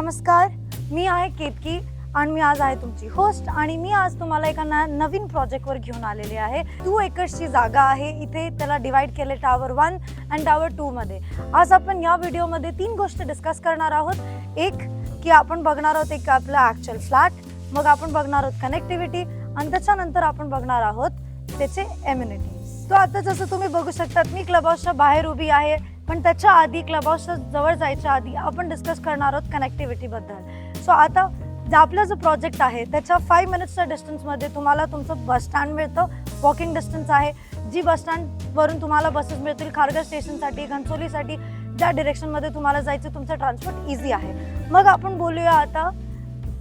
नमस्कार, मी आहे केतकी आणि मी आज आहे तुमची होस्ट आणि मी आज तुम्हाला एका नवीन प्रोजेक्टवर घेऊन आलेले आहे। 2 एकर्सची जागा आहे, इथे त्याला डिवाइड केले टावर 1 आणि टावर 2 मध्ये। आज आपण या व्हिडिओमध्ये 3 गोष्टी डिस्कस करणार आहोत। एक की आपण बघणार आहोत एक आपला ॲक्च्युअल फ्लॅट, मग आपण बघणार आहोत कनेक्टिव्हिटी आणि त्याच्यानंतर आपण बघणार आहोत त्याचे एम्युनिटीज। तो आता जसं तुम्ही बघू शकतात मी क्लब हाऊसच्या बाहेर उभी आहे, पण त्याच्या आधी क्लब हाऊसच्या जवळ जायच्या आधी आपण डिस्कस करणार आहोत कनेक्टिव्हिटीबद्दल। सो आता आपला जो प्रोजेक्ट आहे त्याच्या 5 मिनिट्सच्या डिस्टन्समध्ये तुम्हाला तुमचं बस स्टँड मिळतं, वॉकिंग डिस्टन्स आहे। जी बस स्टँडवरून तुम्हाला बसेस मिळतील खारघर स्टेशनसाठी, घनसोलीसाठी, ज्या डिरेक्शनमध्ये तुम्हाला जायचं तुमचं ट्रान्सपोर्ट इझी आहे। मग आपण बोलूया आता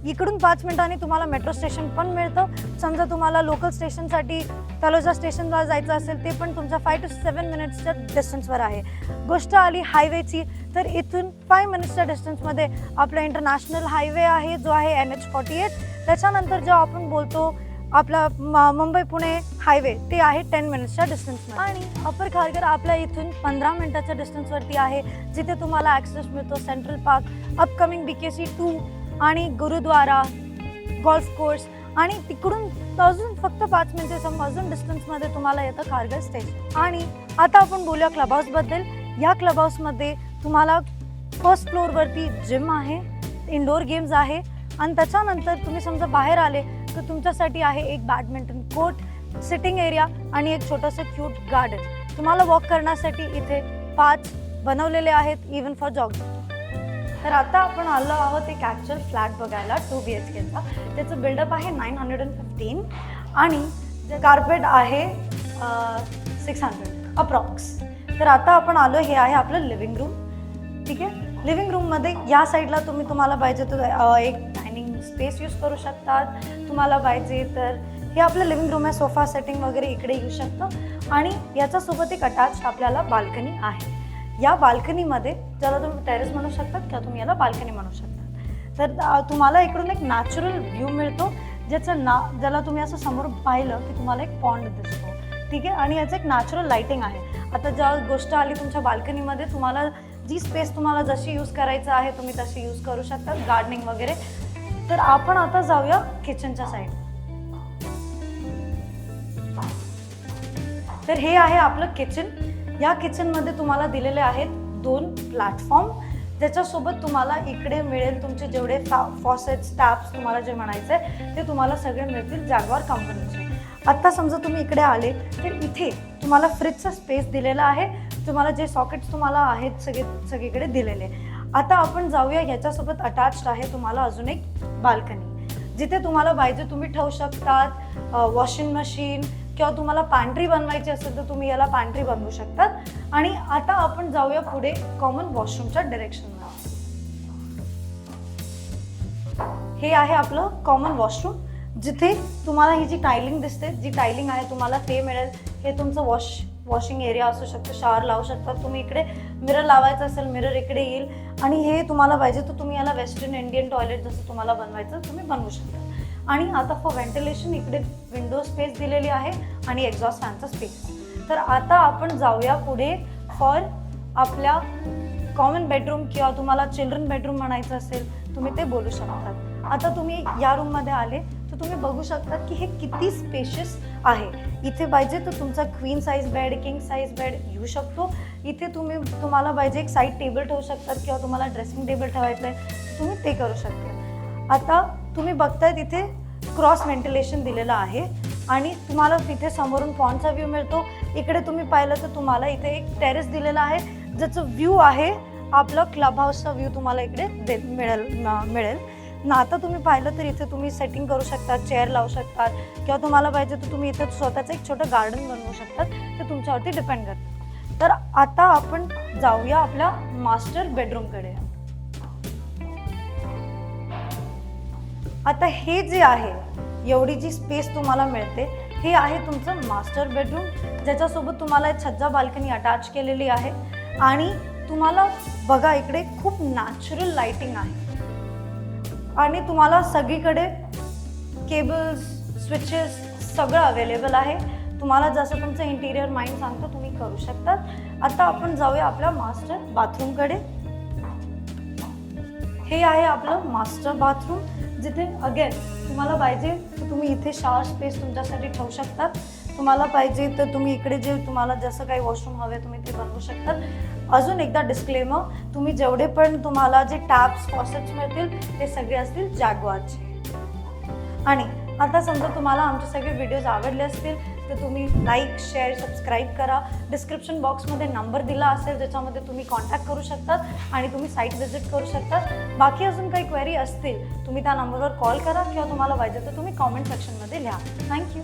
इकडून 5 मिनिटांनी तुम्हाला मेट्रो स्टेशन पण मिळतं। समजा तुम्हाला लोकल स्टेशनसाठी तलोजा स्टेशनला जायचं असेल ते पण तुमच्या 5 to 7 मिनिट्सच्या डिस्टन्सवर आहे। गोष्ट आली हायवेची, तर इथून 5 मिनिट्सच्या डिस्टन्समध्ये आपला इंटरनॅशनल हायवे आहे जो आहे NH48। त्याच्यानंतर जो आपण बोलतो आपला मुंबई पुणे हायवे ते आहे 10 मिनिट्सच्या डिस्टन्समध्ये। आणि अपर खारघर आपल्या इथून 15 मिनिटाच्या डिस्टन्सवरती आहे, जिथे तुम्हाला ॲक्सेस मिळतो सेंट्रल पार्क, अपकमिंग BKC 2 आणि गुरुद्वारा, गोल्फ कोर्स आणि तिकडून अजून फक्त 5 मिनिटाच्या अजून डिस्टन्समध्ये तुम्हाला येतं खारघर स्टेशन। आणि आता आपण बोलूया क्लब हाऊसबद्दल। या क्लब हाऊसमध्ये तुम्हाला फर्स्ट फ्लोअरवरती जिम आहे, इंडोर गेम्स आहे आणि त्याच्यानंतर तुम्ही समजा बाहेर आले तर तुमच्यासाठी आहे एक बॅडमिंटन कोर्ट, सिटिंग एरिया आणि एक छोटंसं क्यूट गार्डन। तुम्हाला वॉक करण्यासाठी इथे 5 बनवलेले आहेत इवन फॉर जॉगिंग। तर आता आपण आलो आहोत एक ॲक्च्युअल फ्लॅट बघायला 2 BHKचा। त्याचं बिल्डअप आहे 915 आणि जे कार्पेट आहे 600 अप्रॉक्स। तर आता आपण आलो, हे आहे आपलं लिव्हिंग रूम, ठीक आहे। लिव्हिंग रूममध्ये या साईडला तुम्हाला पाहिजे तर एक डायनिंग स्पेस यूज करू शकतात। तुम्हाला पाहिजे तर हे आपलं लिव्हिंग रूम आहे, सोफा सेटिंग वगैरे इकडे येऊ शकतं। आणि याच्यासोबत एक अटॅच आपल्याला बाल्कनी आहे। या बाल्कनीमध्ये ज्याला तुम्ही टेरेस म्हणू शकतात किंवा तुम्ही याला बाल्कनी म्हणू शकता। तर तुम्हाला इकडून एक नॅचरल व्ह्यू मिळतो, ज्याला तुम्ही असं समोर पाहिलं की तुम्हाला एक पॉन्ड दिसतो, ठीक आहे। आणि याचं एक नॅचरल लाईटिंग आहे। आता ज्या गोष्ट आली तुमच्या बाल्कनीमध्ये, तुम्हाला जी स्पेस तुम्हाला जशी यूज करायचं आहे तुम्ही तशी यूज करू शकता, गार्डनिंग वगैरे। तर आपण आता जाऊया किचनच्या साईड। तर हे आहे आपलं किचन। या किचनमध्ये तुम्हाला दिलेले आहेत 2 प्लॅटफॉर्म, ज्याच्यासोबत तुम्हाला इकडे मिळेल तुमचे जेवढे फॉसेट्स, टॅप्स तुम्हाला जे म्हणायचं आहे ते तुम्हाला सगळे मिळतील जॅग्वार कंपनीचे। आत्ता समजा तुम्ही इकडे आले तर इथे तुम्हाला फ्रीजचा स्पेस दिलेला आहे, तुम्हाला जे सॉकेट्स तुम्हाला आहेत सगळीकडे दिलेले। आता आपण जाऊया, याच्यासोबत अटॅच्ड आहे तुम्हाला अजून एक बाल्कनी, जिथे तुम्हाला पाहिजे तुम्ही ठेवू शकतात वॉशिंग मशीन किंवा तुम्हाला पॅन्ट्री बनवायची असेल तर तुम्ही याला पॅन्ट्री बनवू शकतात। आणि आता आपण जाऊया पुढे कॉमन वॉशरूमच्या डिरेक्शनला। हे आहे आपलं कॉमन वॉशरूम, जिथे तुम्हाला ही जी टायलिंग दिसते, जी टायलिंग आहे तुम्हाला ते मिळेल। हे तुमचं वॉशिंग एरिया असू शकतो, शॉवर लावू शकतात तुम्ही। इकडे मिरर लावायचं असेल मिरर इकडे येईल। आणि हे तुम्हाला पाहिजे तर तुम्ही याला वेस्टर्न इंडियन टॉयलेट जसं तुम्हाला बनवायचं तुम्ही बनवू शकता। आणि आता फॉर व्हेंटिलेशन इकडे विंडो स्पेस दिलेली आहे आणि एक्झॉस्ट फॅनचा स्पेस। तर आता आपण जाऊया पुढे फॉर आपल्या कॉमन बेडरूम किंवा तुम्हाला चिल्ड्रन बेडरूम म्हणायचं असेल तुम्ही ते बोलू शकतात। आता तुम्ही या रूममध्ये आले तर तुम्ही बघू शकता की हे किती स्पेशियस आहे। इथे पाहिजे तर तुमचा queen size bed, king size bed येऊ शकतो। इथे तुम्हाला पाहिजे एक साईड टेबल ठेवू शकतात किंवा तुम्हाला ड्रेसिंग टेबल ठेवायचं आहे तुम्ही ते करू शकता। आता तुम्ही बघताय तिथे क्रॉस व्हेंटिलेशन दिलेलं आहे आणि तुम्हाला तिथे समोरून पॉन्डचा व्ह्यू मिळतो। इकडे तुम्ही पाहिलं तर तुम्हाला इथे एक टेरेस दिलेला आहे, ज्याचं व्ह्यू आहे आपलं क्लब हाऊसचा व्ह्यू तुम्हाला इकडे मिळेल ना। आता तुम्ही पाहिलं तर इथे तुम्ही सेटिंग करू शकता, चेअर लावू शकतात किंवा तुम्हाला पाहिजे तर तुम्ही इथे स्वतःचं एक छोटं गार्डन बनवू शकतात, ते तुमच्यावरती डिपेंड करतं। तर आता आपण जाऊया आपल्या मास्टर बेडरूमकडे। आता हे जे आहे एवढी जी स्पेस तुम्हाला मिळते हे आहे तुमचं मास्टर बेडरूम, ज्याच्यासोबत तुम्हाला एक छज्जा बाल्कनी अटॅच केलेली आहे। आणि तुम्हाला बघा इकडे खूप नॅचरल लाइटिंग आहे आणि तुम्हाला सगळीकडे केबल्स, स्विचेस सगळं अवेलेबल आहे। तुम्हाला जसं तुमचं इंटिरियर माइंड सांगतो तुम्ही करू शकतात। आता आपण जाऊया आपल्या मास्टर बाथरूमकडे। हे आहे आपलं मास्टर बाथरूम, जिथे अगेन तुम्हाला पाहिजे तर तुम्ही इथे शावर स्पेस तुमच्यासाठी ठेवू शकतात. तुम्हाला पाहिजे तर तुम्ही इकडे जे तुम्हाला जसं काही वॉशरूम हवे तुम्ही ते बनवू शकतात. अजून एकदा डिस्क्लेमर, तुम्ही जेवढे पण तुम्हाला जे टॅप्स फॉसेट्स मिळतील ते सगळे असतील जॅग्वारचे. आणि आता समजा तुम्हाला आमचे सगळे व्हिडिओज आवडले असतील तर तुम्ही लाईक, शेअर, सबस्क्राईब करा. डिस्क्रिप्शन बॉक्समध्ये नंबर दिला असेल ज्याच्यामध्ये तुम्ही कॉन्टॅक्ट करू शकतात आणि तुम्ही साईट व्हिजिट करू शकतात. बाकी अजून काही क्वेरी असतील तुम्ही त्या नंबरवर कॉल करा किंवा तुम्हाला पाहिजे तर तुम्ही कॉमेंट सेक्शनमध्ये लिहा. थँक्यू.